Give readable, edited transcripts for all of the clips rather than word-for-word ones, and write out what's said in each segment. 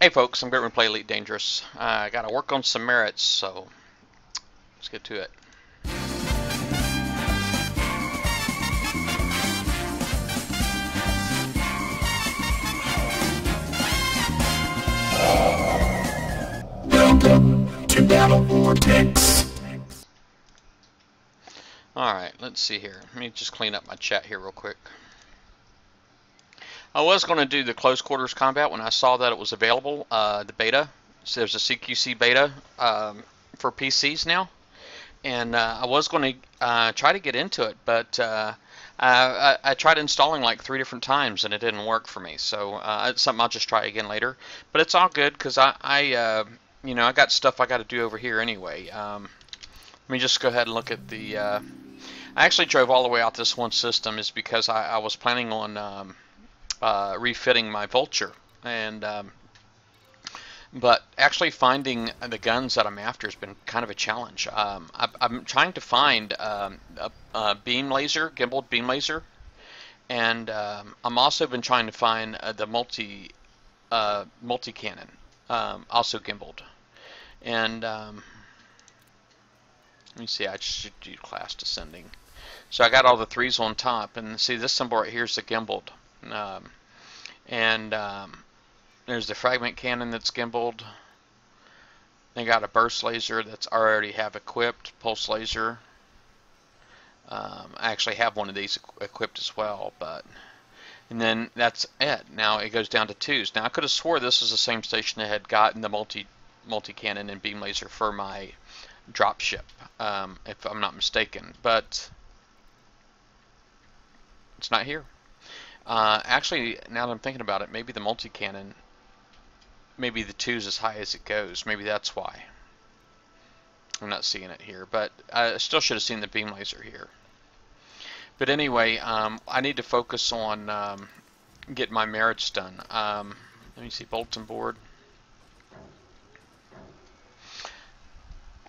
Hey folks, I'm Grit Play Elite Dangerous. I gotta work on some merits, so let's get to it. Welcome to Battle Vortex. Alright, let's see here. Let me just clean up my chat here real quick. I was going to do the close quarters combat when I saw that it was available, the beta. So there's a CQC beta for PCs now. And I was going to try to get into it, but I tried installing like 3 different times and it didn't work for me. So it's something I'll just try again later. But it's all good because I got stuff I got to do over here anyway. Let me just go ahead and look at the. I actually drove all the way out this one system is because I was planning on refitting my Vulture, and but actually finding the guns that I'm after has been kind of a challenge. I'm trying to find a beam laser, gimbaled beam laser, and I'm also been trying to find the multi cannon, also gimbaled. And let me see, I should do class descending. So I got all the 3s on top, and see this symbol right here is the gimbaled, and there's the fragment cannon that's gimbaled. They got a burst laser that's already have equipped, pulse laser. I actually have one of these equipped as well, and then that's it. Now it goes down to 2s. Now I could have swore this was the same station that had gotten the multi cannon and beam laser for my drop ship, if I'm not mistaken, but it's not here. Actually, now that I'm thinking about it, maybe the multi cannon, maybe the 2's as high as it goes. Maybe that's why I'm not seeing it here, but I still should have seen the beam laser here. But anyway, I need to focus on getting my merits done. Let me see, bulletin board.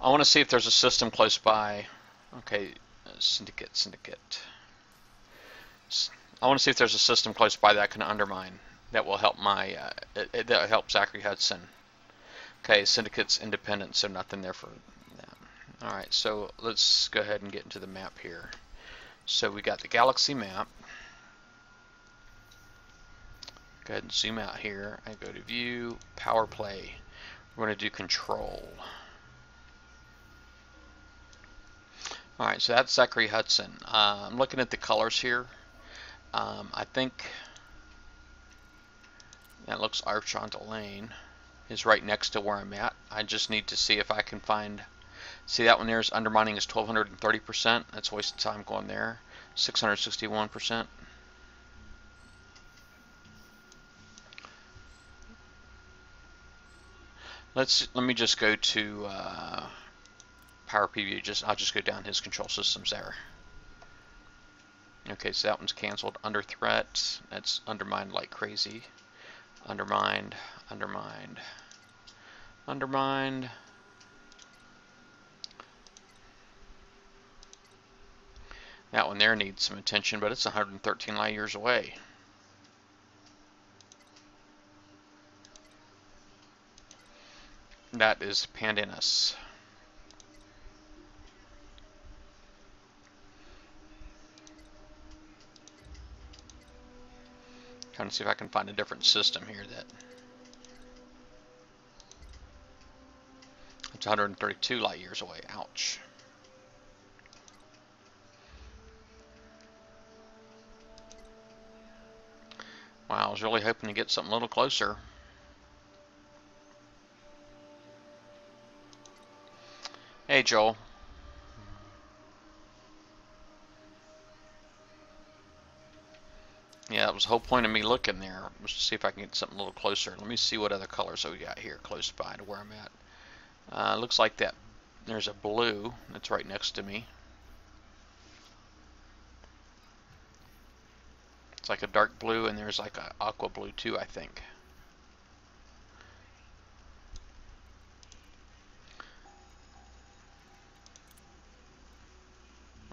I want to see if there's a system close by. Okay, syndicate. I want to see if there's a system close by that I can undermine that will help my that help Zachary Hudson. Okay, syndicate's independent, so nothing there for them. All right, so let's go ahead and get into the map here. So we got the galaxy map. Go ahead and zoom out here. I go to view, power play. We're going to do control. All right, so that's Zachary Hudson. I'm looking at the colors here. I think that looks Archon Delane is right next to where I'm at. I just need to see if I can find. See that one there is undermining is 1230%. That's wasting time going there. 661%. Let me just go to Power Preview. I'll just go down his control systems there. Okay, so that one's canceled. Under threat, that's undermined like crazy. Undermined. That one there needs some attention, but it's 113 light years away. That is Pandinus. Trying to see if I can find a different system here that. It's 132 light years away. Ouch. Wow, I was really hoping to get something a little closer. Hey, Joel. Yeah, that was the whole point of me looking there, was to see if I can get something a little closer. Let me see what other colors we got here close by to where I'm at. Looks like that there's a blue that's right next to me. It's like a dark blue, and there's like a aqua blue too, I think.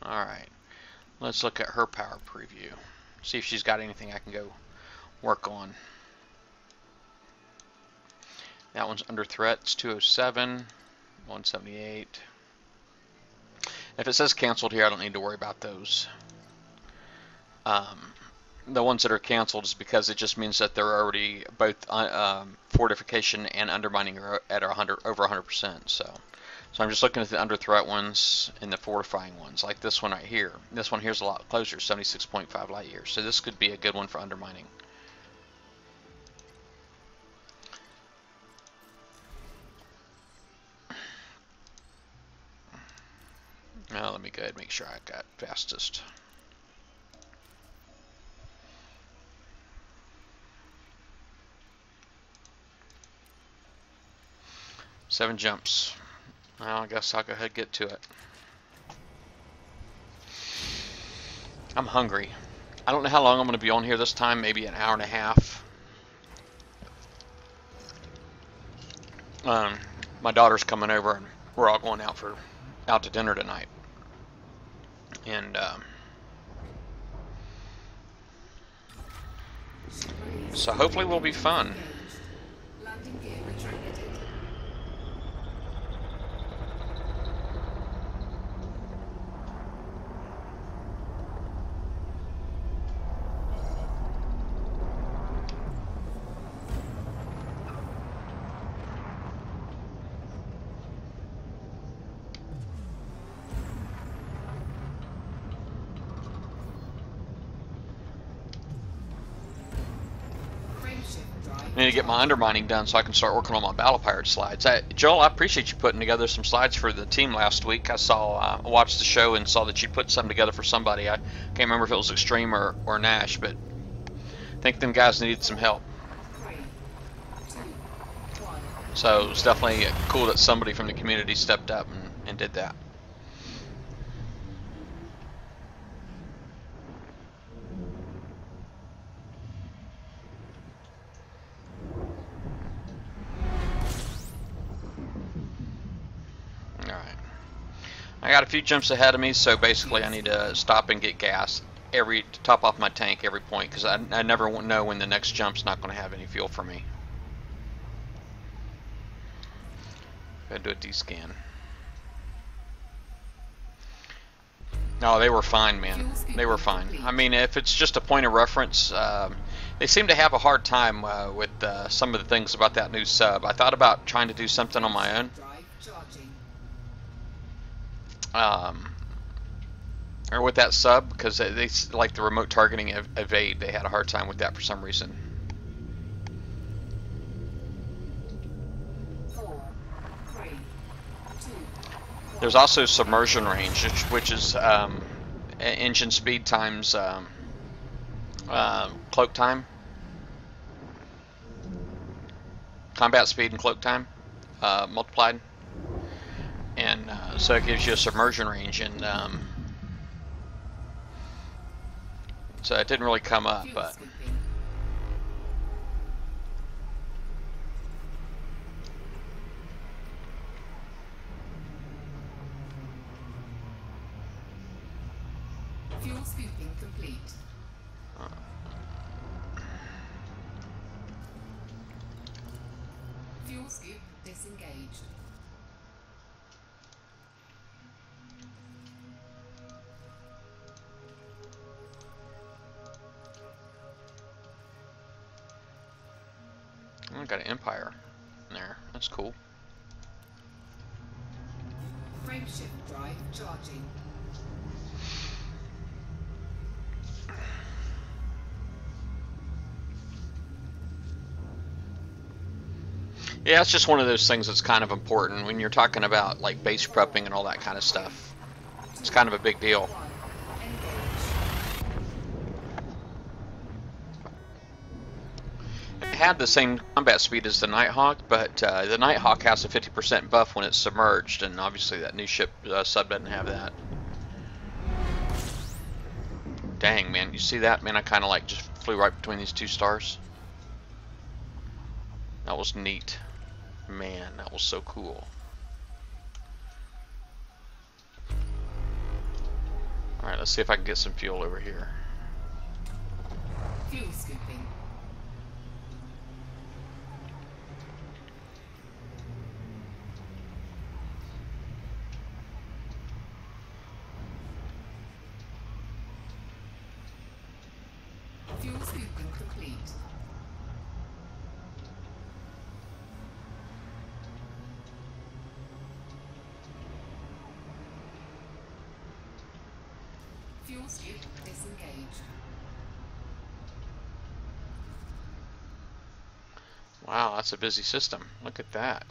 Alright, let's look at her power preview. See if she's got anything I can go work on. That one's under threat. It's 207, 178. If it says canceled here, I don't need to worry about those. The ones that are canceled is because it just means that they're already both fortification and undermining are at 100, over 100%. So I'm just looking at the under threat ones and the fortifying ones, like this one right here. This one here's a lot closer, 76.5 light years. So this could be a good one for undermining. Now let me go ahead and make sure I got fastest. Seven jumps. Well, I guess I'll go ahead and get to it. I'm hungry. I don't know how long I'm going to be on here this time, maybe an hour and a half. My daughter's coming over and we're all going out to dinner tonight. And so hopefully we'll be fun. I need to get my undermining done so I can start working on my Battle Pirate slides. Joel, I appreciate you putting together some slides for the team last week. I watched the show and saw that you put something together for somebody. I can't remember if it was Extreme or Nash, but I think them guys needed some help. So it was definitely cool that somebody from the community stepped up and did that. I got a few jumps ahead of me, so basically I need to stop and get gas to top off my tank every point, because I never know when the next jump's not going to have any fuel for me. Go ahead and do a D-scan. No, they were fine, man. They were fine. I mean, if it's just a point of reference, they seem to have a hard time with some of the things about that new sub. I thought about trying to do something on my own. Or with that sub, because they like the remote targeting evade. They had a hard time with that for some reason. 4, 3, 2. There's also submersion range, which is engine speed times cloak time, combat speed and cloak time multiplied. And so it gives you a submersion range, and so it didn't really come up, but Fuel scooping complete. Fuel scoop disengaged. I got an Empire in there. That's cool. Frameshift drive charging. Yeah, it's just one of those things that's kind of important when you're talking about like base prepping and all that kind of stuff. It's kind of a big deal. It had the same combat speed as the Nighthawk, but the Nighthawk has a 50% buff when it's submerged, and obviously that new ship sub doesn't have that. Dang, man, you see that? Man, I kind of like just flew right between these two stars. That was neat. Man, that was so cool. Alright, let's see if I can get some fuel over here. Fuel scooping. Fuel scooping complete. Fuel scoop disengaged. Wow, that's a busy system. Look at that.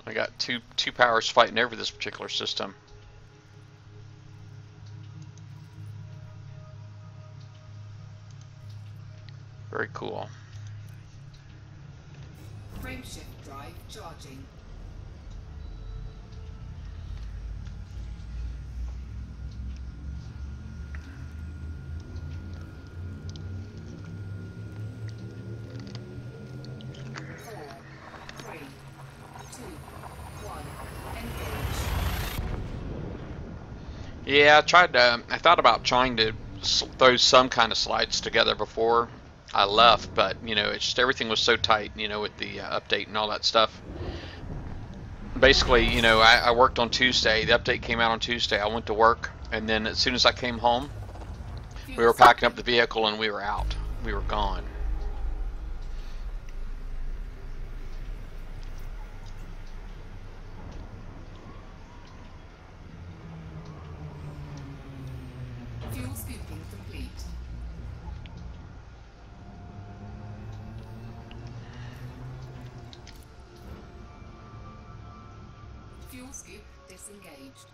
I got two powers fighting over this particular system. Very cool. Frameshift drive charging. Four, three, two, one. Engage. Yeah, I thought about trying to throw some kind of slides together before I left, but you know, it's just everything was so tight, you know, with the update and all that stuff. Basically, you know, I worked on Tuesday. The update came out on Tuesday. I went to work, and then as soon as I came home, we were packing up the vehicle and we were out. We were gone. Fuel scooping complete. Fuel scoop disengaged.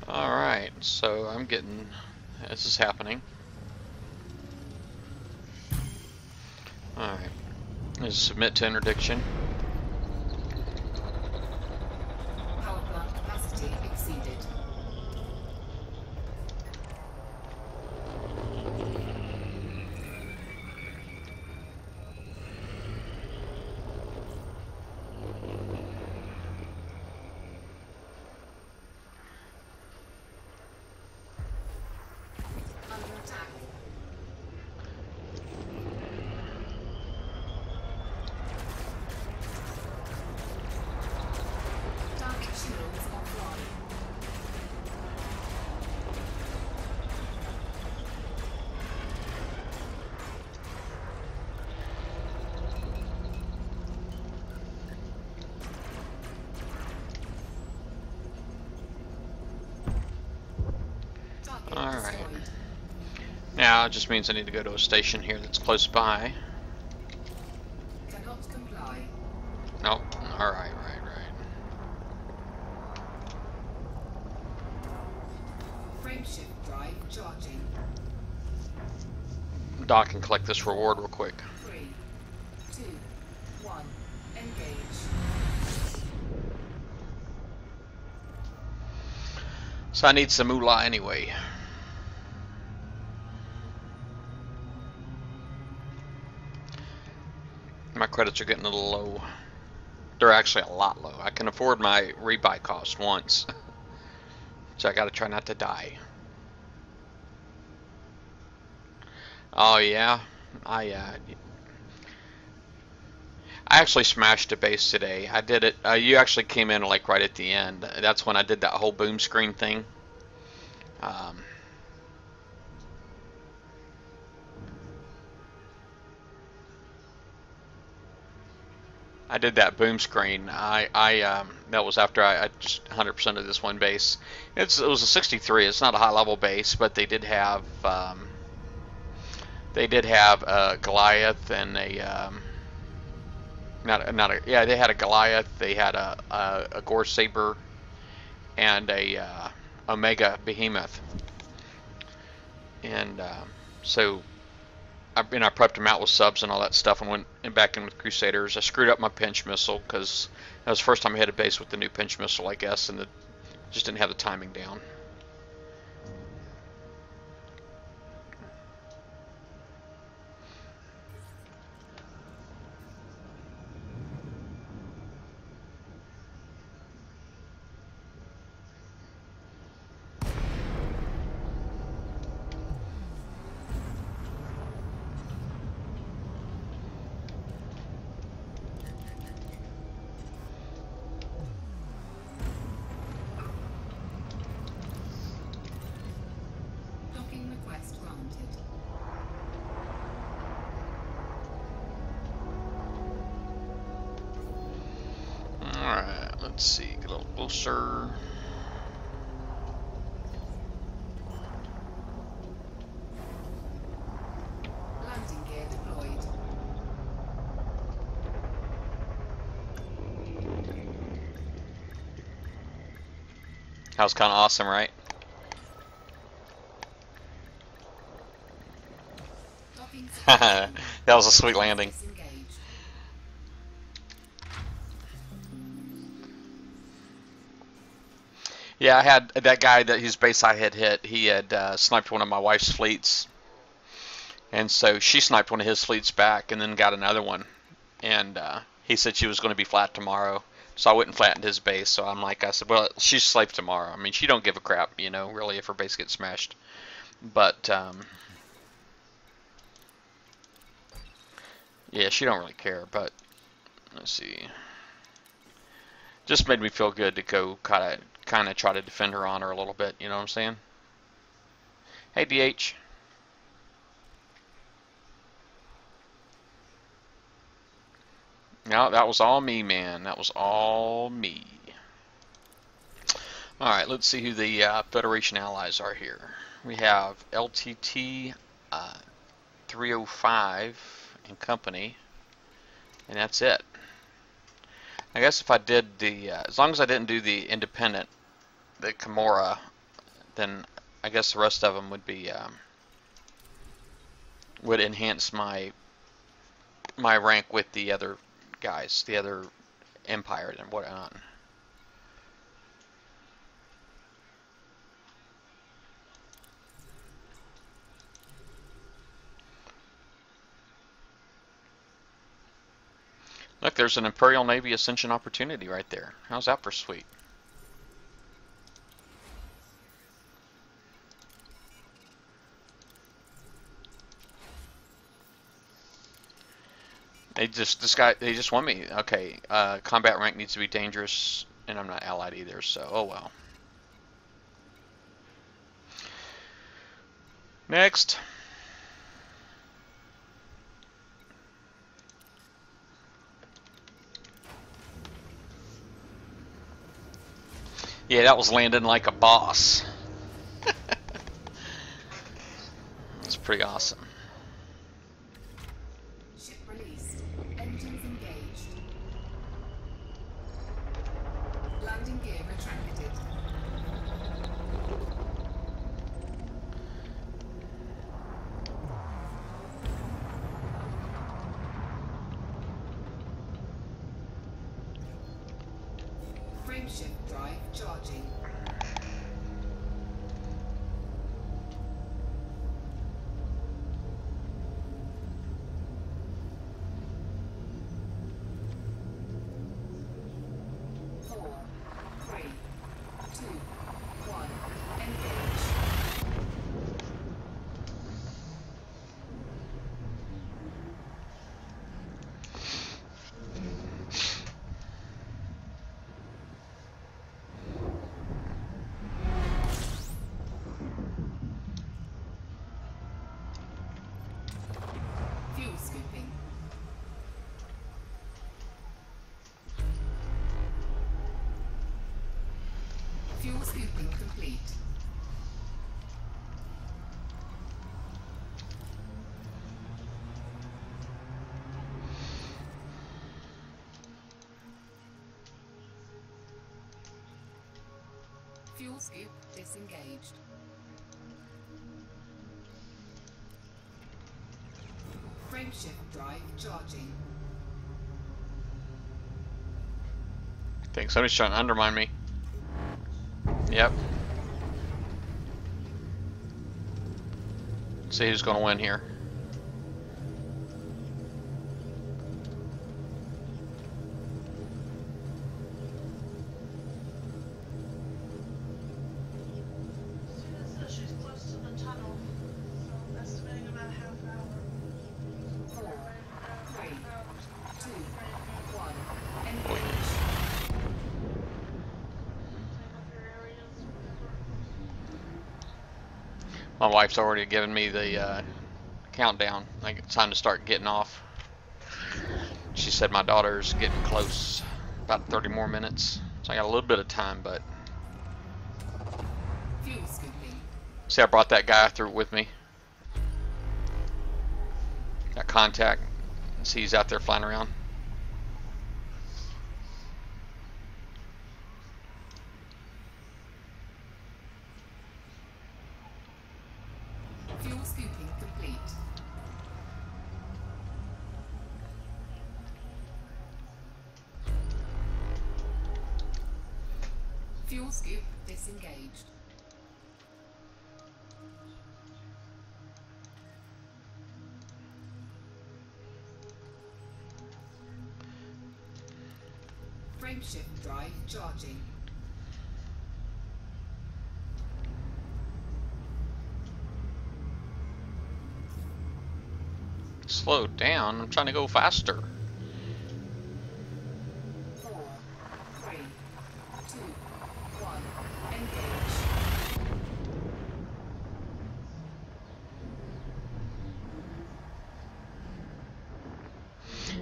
Alright, so I'm getting, this is happening. Alright, let's submit to interdiction. Power plant capacity exceeded. Under attack. Target shields offline. Target All right. destroyed. Now it just means I need to go to a station here that's close by. Cannot comply. Nope. Alright, right. Frameshift drive charging. Dock and collect this reward real quick. 3, 2, 1. Engage. So I need some moolah anyway. My credits are getting a little low. They're actually a lot low. I can afford my rebuy cost once. So I gotta try not to die. Oh yeah, I actually smashed a base today. I did it. You actually came in like right at the end. That's when I did that whole boom screen thing. I did that boom screen. That was after I just 100% of this one base. It was a 63. It's not a high level base, but they did have a Goliath and a they had a Goliath. They had a Gore Saber and a Omega Behemoth, and so. I prepped them out with subs and all that stuff and went back in with Crusaders. I screwed up my pinch missile because that was the first time I hit a base with the new pinch missile, I guess, and just didn't have the timing down. Let's see, get a little closer. Landing gear deployed. That was kind of awesome, right? Docking That was a sweet landing. disengaged. Yeah, I had that guy that his base I had hit. He had sniped one of my wife's fleets, and so she sniped one of his fleets back, and then got another one. And he said she was going to be flat tomorrow, so I went and flattened his base. So I said, well, she's safe tomorrow. I mean, she don't give a crap, you know, really, if her base gets smashed. But yeah, she don't really care. But let's see, just made me feel good to go kind of try to defend her honor a little bit. You know what I'm saying? Hey, DH. No, that was all me, man. That was all me. Alright, let's see who the Federation allies are here. We have LTT 305 and company, and that's it. I guess if I did as long as I didn't do the independent, the Kimura, then I guess the rest of them would be, would enhance my rank with the other guys, the other empire and whatnot. Look, there's an Imperial Navy Ascension opportunity right there. How's that for sweet? They just want me. Okay, combat rank needs to be dangerous, and I'm not allied either, so oh well. Next. Yeah, that was landing like a boss. That's pretty awesome. Ship released. Engines engaged. Landing gear retracted. Frameshift drive charging. Four, three, two, one. Engage. Fuel scooping. Fuel scooping complete. Fuel scoop disengaged. Frameshift drive charging. I think somebody's trying to undermine me. Yep. Let's see who's going to win here. Student says she's close to the tunnel, so estimating about a half hour. 4, 3, 2, 1. Engage. Same up your areas, whatever. My wife's already given me the countdown. Like it's time to start getting off. She said my daughter's getting close. About 30 more minutes. So I got a little bit of time, but Fuel scooping. see, I brought that guy through with me. Got contact. See, he's out there flying around. Fuel scooping complete. Fuel scoop disengaged. Frameshift drive charging. Slow down. I'm trying to go faster. 4, 3, 2, 1. Engage.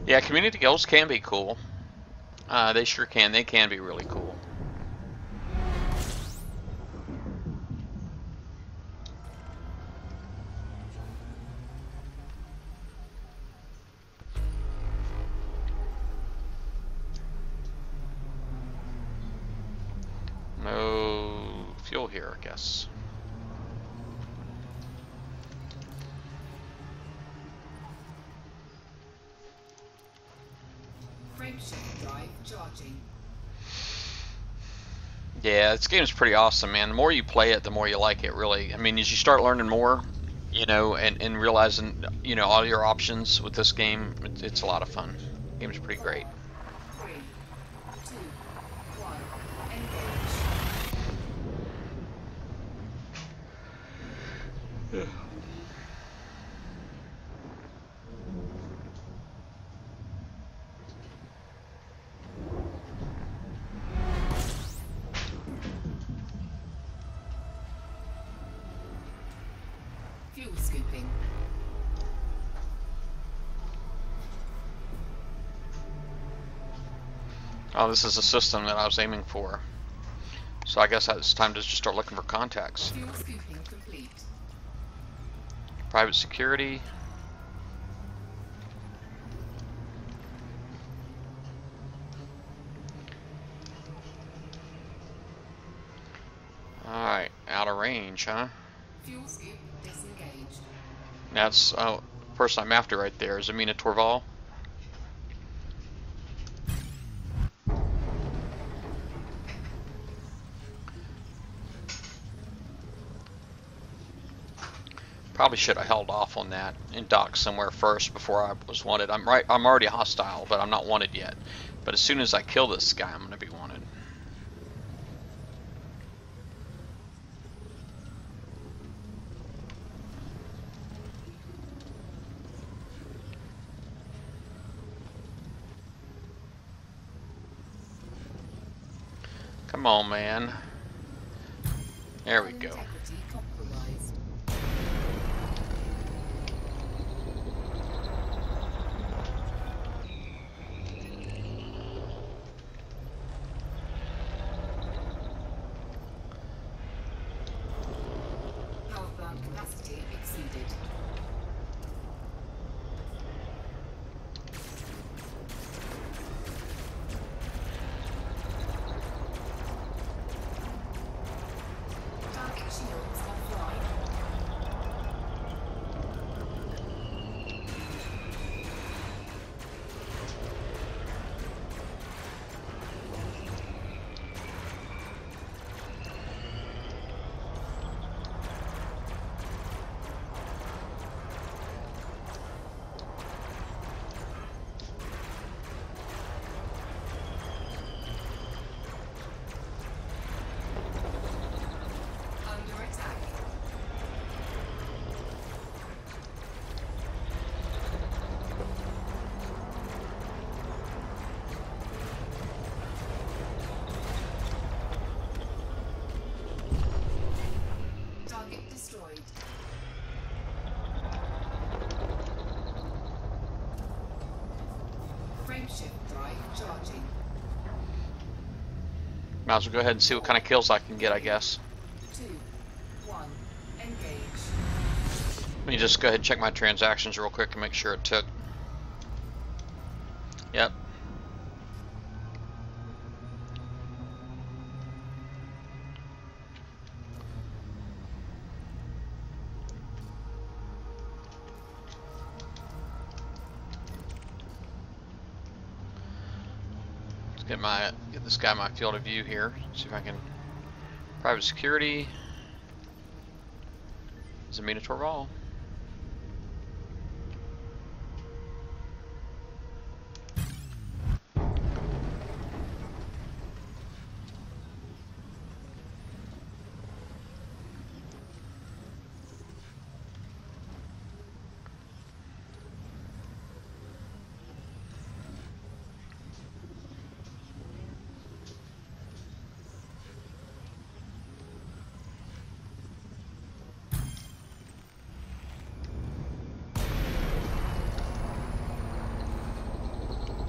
Yeah, community goals can be cool. They sure can. They can be really cool. No fuel here, I guess. Frameshift drive charging. Yeah, this game's pretty awesome, man. The more you play it, the more you like it, really. I mean, as you start learning more, you know, and realizing, you know, all your options with this game, it's a lot of fun. The game's pretty great. 3, 2, 1. Engage. Fuel scooping. Oh, this is a system that I was aiming for. So I guess it's time to just start looking for contacts. Fuel scooping complete. Private security. Alright, out of range, huh? Fuel scoop disengaged. That's the person I'm after right there. Is Amina Torval? Probably should have held off on that and docked somewhere first before I was wanted. I'm already hostile, but I'm not wanted yet. But as soon as I kill this guy, I'm gonna be wanted. Come on, man. There we go. Integrity compromised. Power plant capacity exceeded. Target shields offline. Under attack. Target destroyed. Frameshift drive charging. Might as well go ahead and see what kind of kills I can get, I guess. 2, 1, engage. Let me just go ahead and check my transactions real quick and make sure it took. Yep. Get this guy my field of view here. See if I can. Private security. Zamina Torval.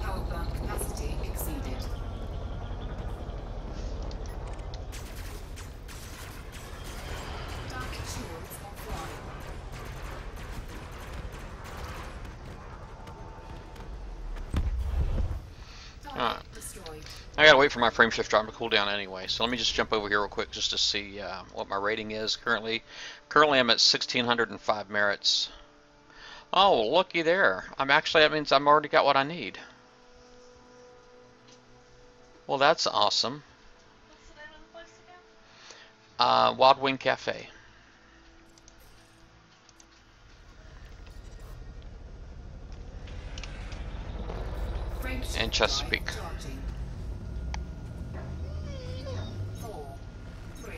Power plant capacity exceeded. Target shields offline. Alright. Target destroyed. I gotta wait for my frame shift drive to cool down anyway, so let me just jump over here real quick just to see what my rating is currently. Currently I'm at 1605 merits. Oh, looky there. That means I'm already got what I need. Well, that's awesome. What's the name of the place again? Wild Wing Cafe. Frame shift And Chesapeake. drive charging. 4, 3,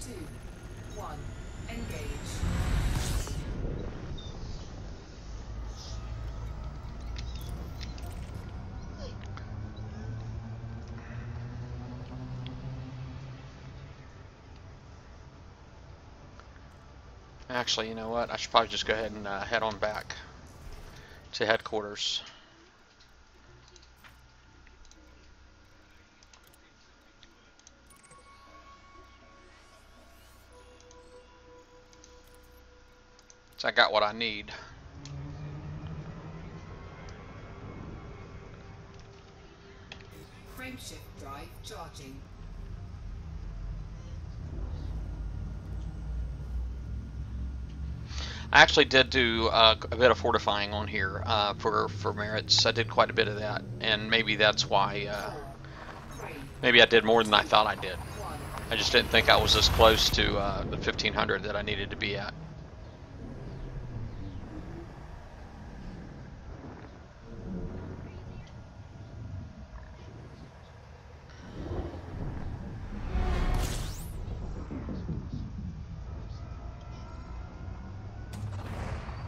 2, 1, engage. Actually, you know what? I should probably just go ahead and head on back to headquarters. So I got what I need. Frame shift drive charging. I actually did do a bit of fortifying on here for merits. I did quite a bit of that, and maybe that's why. 4, 3, Maybe I did more than I thought I did. 1. I just didn't think I was as close to the 1500 that I needed to be at.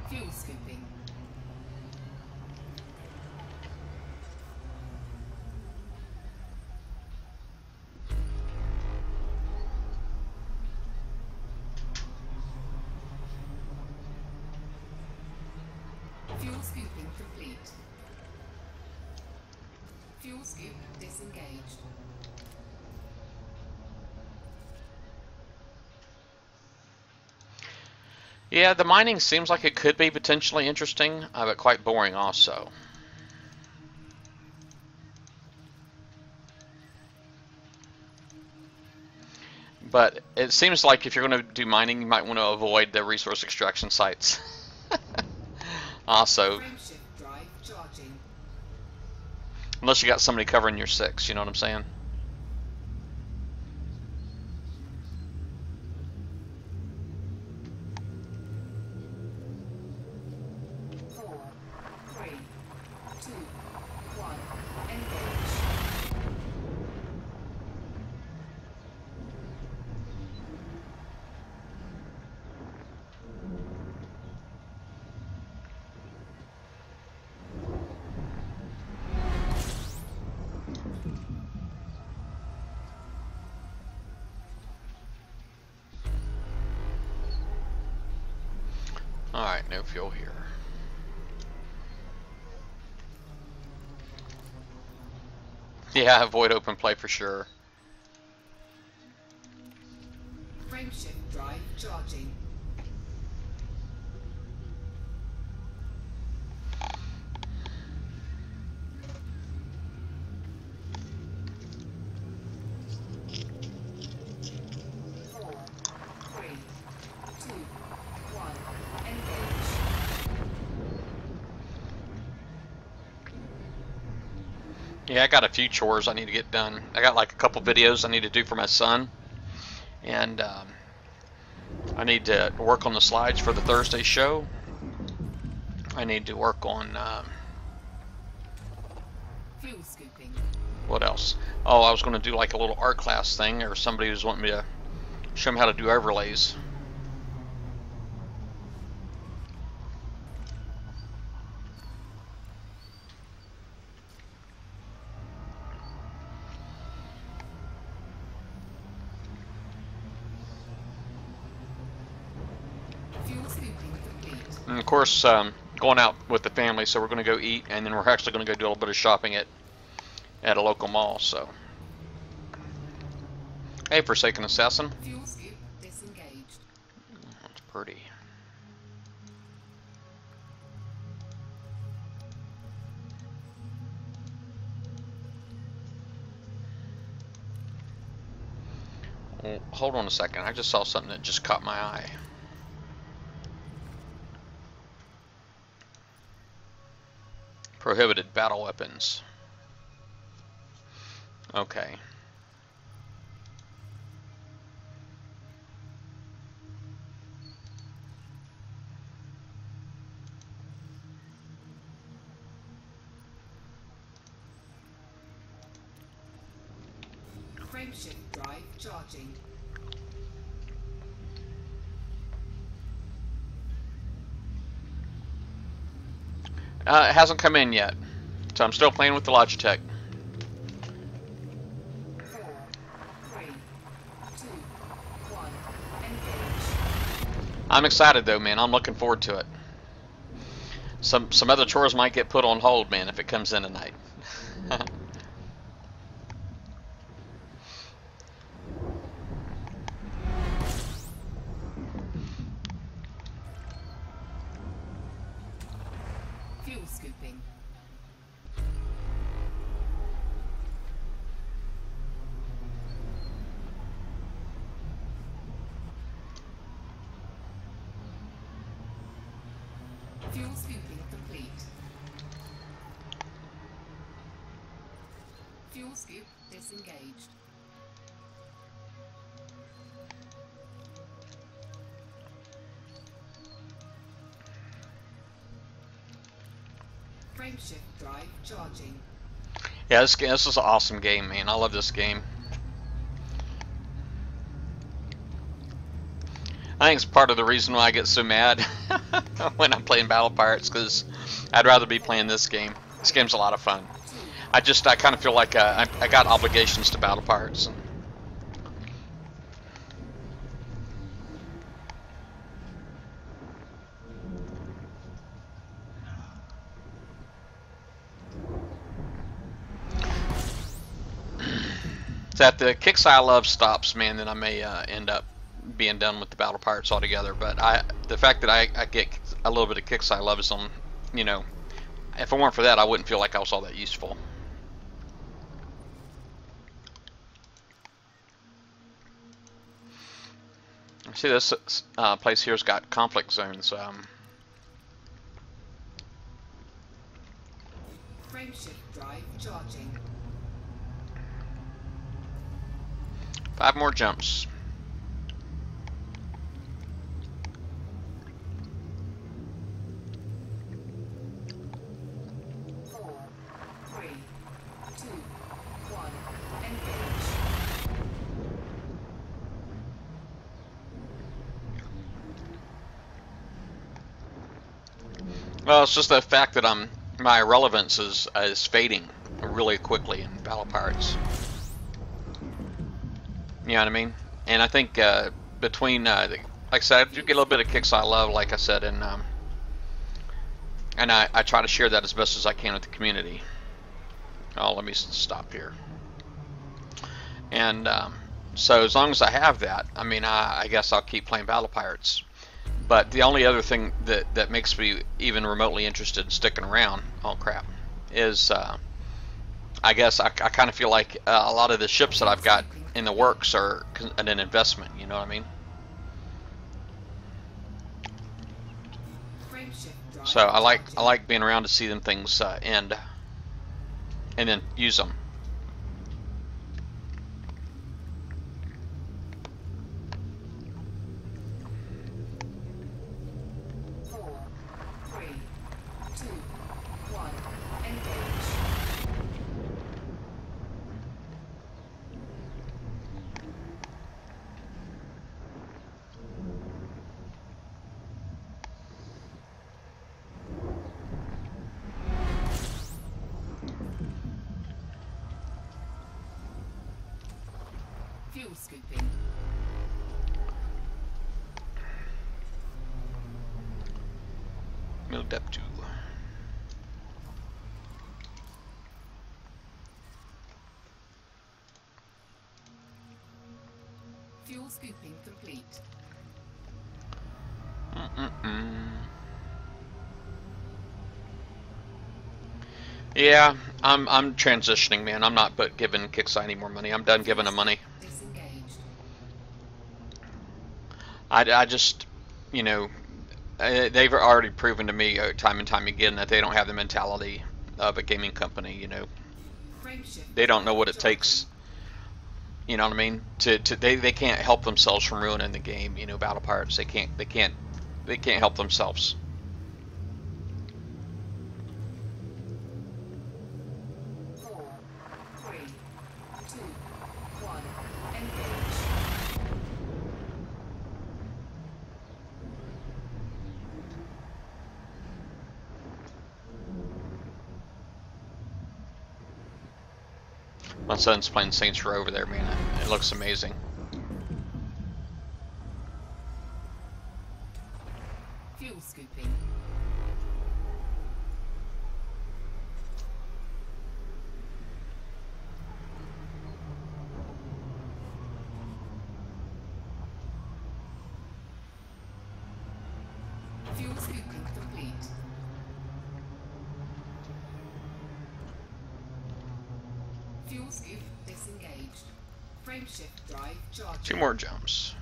Fuel scooping. Fuel scooping complete. Fuel scoop disengaged. Yeah, the mining seems like it could be potentially interesting, but quite boring also. But it seems like if you're going to do mining, you might want to avoid the resource extraction sites. Also, Frame shift drive charging. unless you got somebody covering your 6, you know what I'm saying? Four, 3, 2, 1, engage. Alright, no fuel here. Yeah, avoid open play for sure. Frameshift drive charging. Four, three, two, one, engage. Yeah, I got a few chores I need to get done. I got like a couple videos I need to do for my son, and I need to work on the slides for the Thursday show. I need to work on Fuel scooping. what else? Oh, I was going to do like a little art class thing, or somebody was wanting me to show them how to do overlays. Fuel scooping complete. And of course, going out with the family, so we're going to go eat, and then we're actually going to go do a little bit of shopping at a local mall. So, hey, Forsaken Assassin. Fuel scoop disengaged. That's pretty. Well, hold on a second. I just saw something that just caught my eye. Prohibited battle weapons. Okay. Frameshift drive charging. It hasn't come in yet, so I'm still playing with the Logitech. 4, 3, 2, 1, engage. I'm excited though, man. I'm looking forward to it. Some other chores might get put on hold, man, if it comes in tonight. Fuel scooping. Fuel scooping complete. Fuel scoop disengaged. Frameshift drive charging. Yeah, this is an awesome game, man. I love this game. I think it's part of the reason why I get so mad when I'm playing Battle Pirates, because I'd rather be playing this game. This game's a lot of fun. I kind of feel like I got obligations to Battle Pirates. It's at the Kicks I Love stops, man, then I may end up being done with the Battle Pirates altogether. But the fact that I get a little bit of Kicks I Love is on, you know, if it weren't for that, I wouldn't feel like I was all that useful. See, this place here's got conflict zones. Frameshift drive charging. 5 more jumps. Four, three, two, one, engage. Well, it's just the fact that my relevance is fading really quickly in Battle Pirates. You know what I mean? And I think between, like I said, I do get a little bit of Kicks I Love, like I said, and I try to share that as best as I can with the community. Oh, let me stop here. And So as long as I have that, I mean, I guess I'll keep playing Battle Pirates. But the only other thing that makes me even remotely interested in sticking around, oh crap, is I guess I kind of feel like a lot of the ships that I've got in the works are an investment. You know what I mean? So I like being around to see them things end, and then use them. Fuel scooping. Mill depth 2. Fuel scooping complete. Yeah, I'm transitioning, man. I'm not giving Kixeye any more money. I'm done giving them money. Disengaged. I just, you know, they've already proven to me time and time again that they don't have the mentality of a gaming company. You know, they don't know what it takes. You know what I mean? They can't help themselves from ruining the game. You know, Battle Pirates, they can't help themselves. My son's playing Saints Row over there, man. It looks amazing. Fuel scooping. Fuel scooping complete. Fuel scoop disengaged. Frameshift drive charging. 2 more jumps.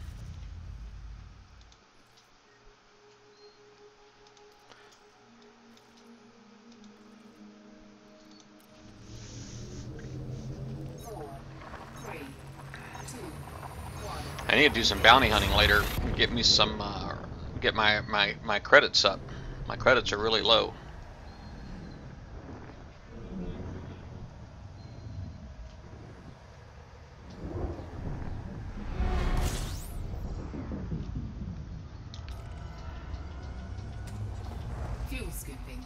I need to do some bounty hunting later. Get me some, get my credits up. My credits are really low. Fuel scooping.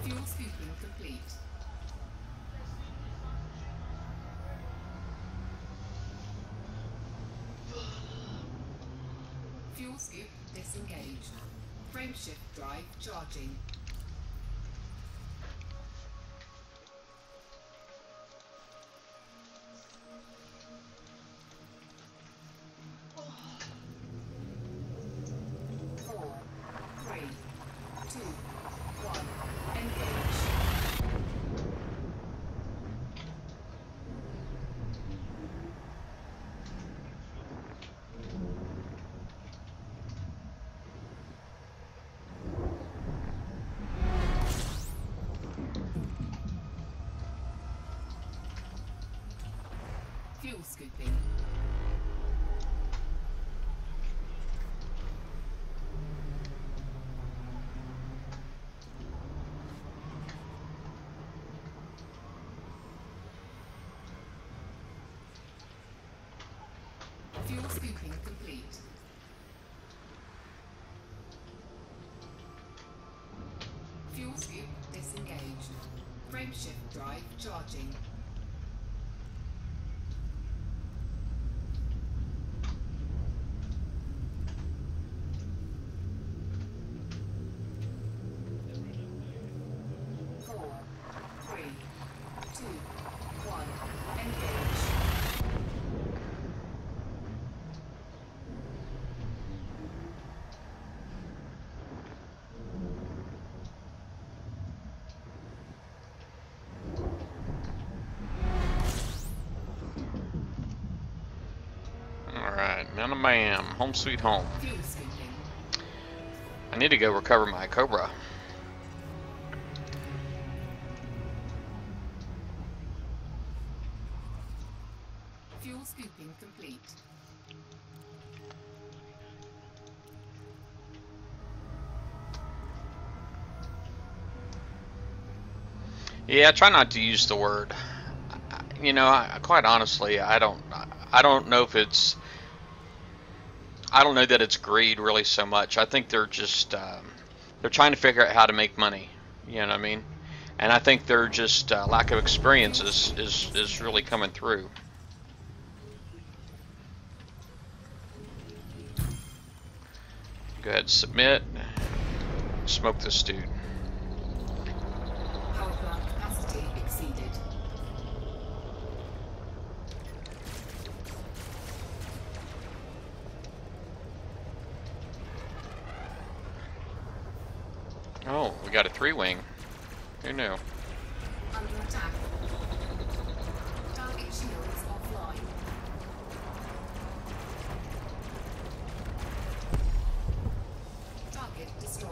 Fuel scooping complete. Fuel scoop disengaged. Frameshift drive charging. Fuel scooping. Fuel scooping complete. Fuel scoop disengaged. Frameshift drive charging. Alright, none of ma'am. Home sweet home. Fuel scooping. I need to go recover my Cobra. Fuel scooping complete. Yeah, I try not to use the word. You know, quite honestly, I don't know if it's. I don't know that it's greed really so much. I think they're just they're trying to figure out how to make money. You know what I mean? And I think their just lack of experience is really coming through. Go ahead, submit. Smoke this dude. Power plant capacity exceeded. Oh, we got a 3-wing. Who knew? Under attack. Target shields offline. Target destroyed.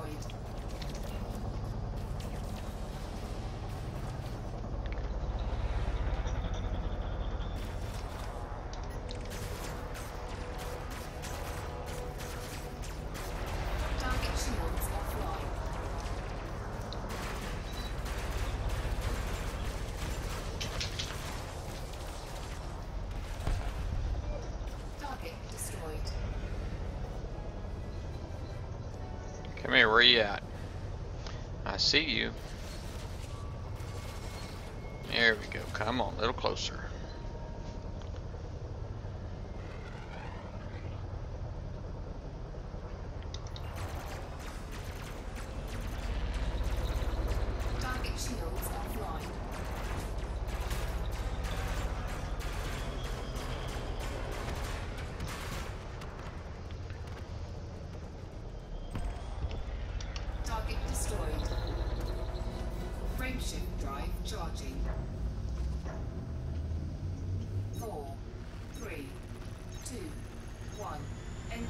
Target shields offline. Target destroyed. Come here, where you at? I see you. There we go. Come on, a little closer. Target shields offline. Target destroyed. Frameshift drive charging. 4, 3, 2, 1. Engage.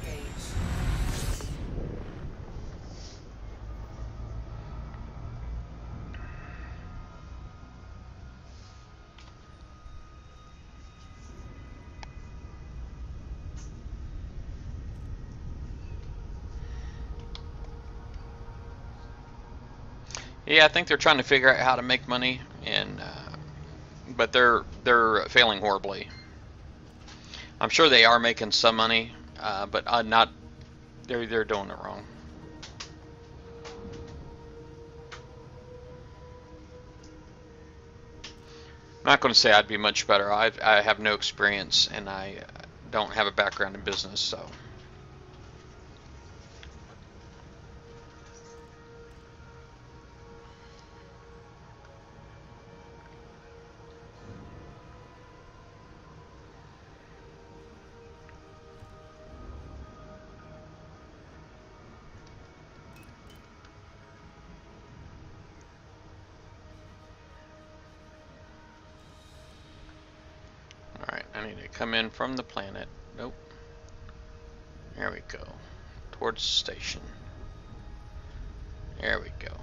Yeah, I think they're trying to figure out how to make money, and but they're failing horribly. I'm sure they are making some money, but not. They're doing it wrong. I'm not going to say I'd be much better. I have no experience, and I don't have a background in business, so. Alright, I need to come in from the planet. Nope. There we go. Towards the station. There we go.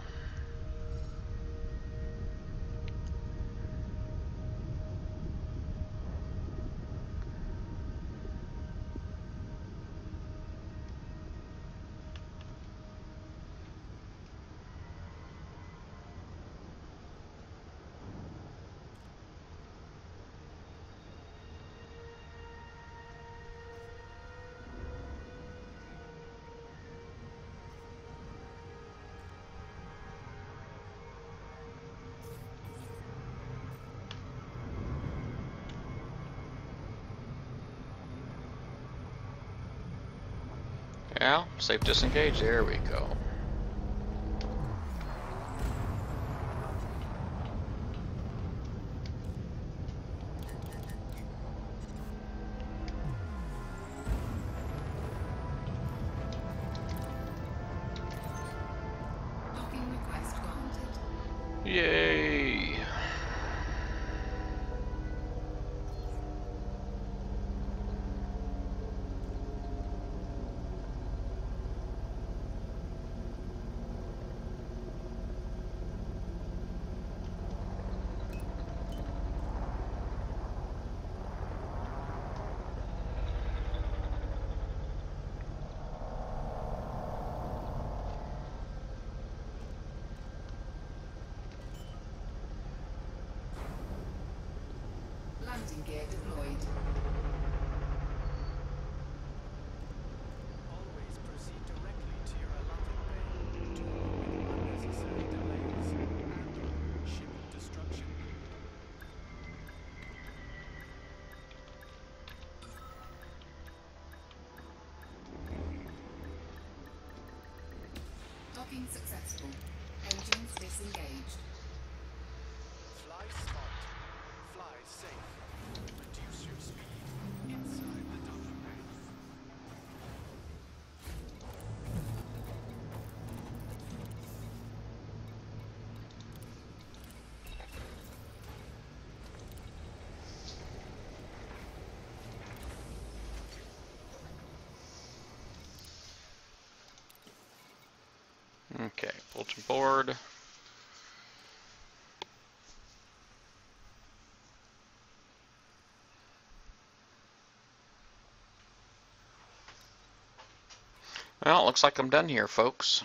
Yeah, safe disengage. There we go. Docking request granted. Yay! gear deployed. Always proceed directly to your allotted bay to avoid unnecessary delays and ship destruction. Docking successful. Engines disengaged. Fly smart. Fly safe. Reduce your speed inside the docking bay. Okay, bulletin board. Well, it looks like I'm done here, folks.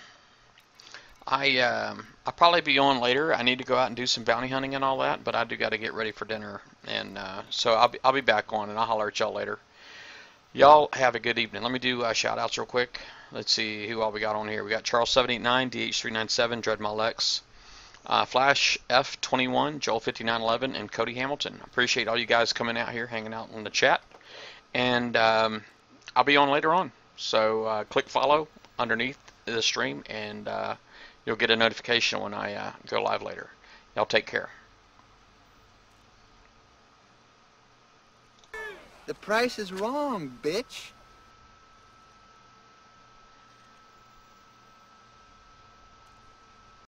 I'll probably be on later. I need to go out and do some bounty hunting and all that, but I do got to get ready for dinner, and so I'll be back on, and I'll holler at y'all later. Y'all have a good evening. Let me do shout outs real quick. Let's see who all we got on here. We got Charles 789, DH397, Dreadmile X, Flash F21, Joel 5911, and Cody Hamilton. Appreciate all you guys coming out here, hanging out in the chat, and I'll be on later on. So click follow underneath the stream, and you'll get a notification when I go live later. Y'all take care. The price is wrong, bitch.